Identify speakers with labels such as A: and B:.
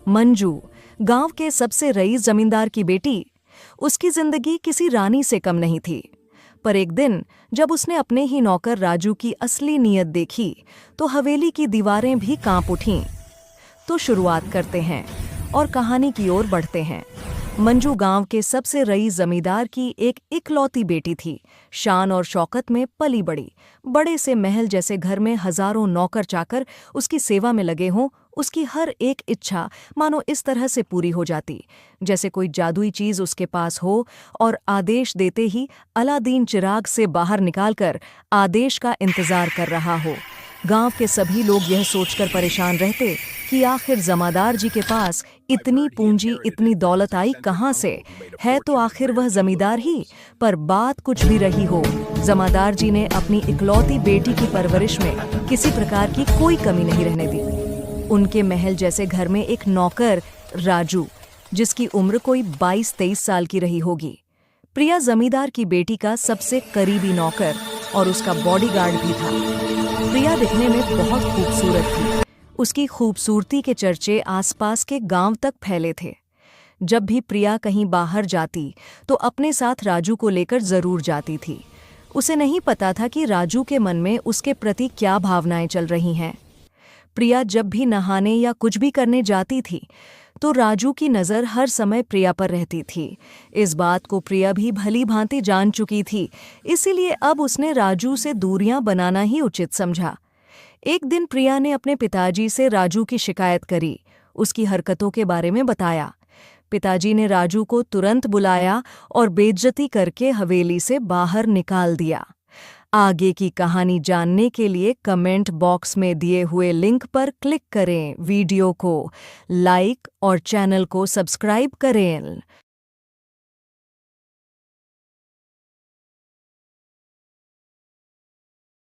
A: मंजू, गांव के सबसे रईस जमींदार की बेटी। उसकी जिंदगी किसी रानी से कम नहीं थी। पर एक दिन जब उसने अपने ही नौकर राजू की असली नीयत देखी तो हवेली की दीवारें भी कांप उठीं। तो शुरुआत करते हैं और कहानी की ओर बढ़ते हैं। मंजू गांव के सबसे रईस जमींदार की एक इकलौती बेटी थी। शान और शौकत में पली बड़ी। बड़े से महल जैसे घर में हजारों नौकर चाकर उसकी सेवा में लगे हों। उसकी हर एक इच्छा मानो इस तरह से पूरी हो जाती जैसे कोई जादुई चीज उसके पास हो और आदेश देते ही अलादीन चिराग से बाहर निकालकर आदेश का इंतजार कर रहा हो। गांव के सभी लोग यह सोचकर परेशान रहते कि आखिर जमादार जी के पास इतनी पूंजी इतनी दौलत आई कहाँ से, है तो आखिर वह जमींदार ही। पर बात कुछ भी रही हो, जमादार जी ने अपनी इकलौती बेटी की परवरिश में किसी प्रकार की कोई कमी नहीं रहने दी। उनके महल जैसे घर में एक नौकर राजू, जिसकी उम्र कोई 22-23 साल की रही होगी। प्रिया जमींदार की बेटी का सबसे करीबी नौकर और उसका बॉडीगार्ड भी था। प्रिया दिखने में बहुत खूबसूरत थी। उसकी खूबसूरती के चर्चे आसपास के गांव तक फैले थे। जब भी प्रिया कहीं बाहर जाती तो अपने साथ राजू को लेकर जरूर जाती थी। उसे नहीं पता था कि राजू के मन में उसके प्रति क्या भावनाएं चल रही हैं। प्रिया जब भी नहाने या कुछ भी करने जाती थी तो राजू की नज़र हर समय प्रिया पर रहती थी। इस बात को प्रिया भी भली भांति जान चुकी थी, इसीलिए अब उसने राजू से दूरियां बनाना ही उचित समझा। एक दिन प्रिया ने अपने पिताजी से राजू की शिकायत करी, उसकी हरकतों के बारे में बताया। पिताजी ने राजू को तुरंत बुलाया और बेइज्जती करके हवेली से बाहर निकाल दिया। आगे की कहानी जानने के लिए कमेंट बॉक्स में दिए हुए लिंक पर क्लिक करें, वीडियो को लाइक और चैनल को सब्सक्राइब करें।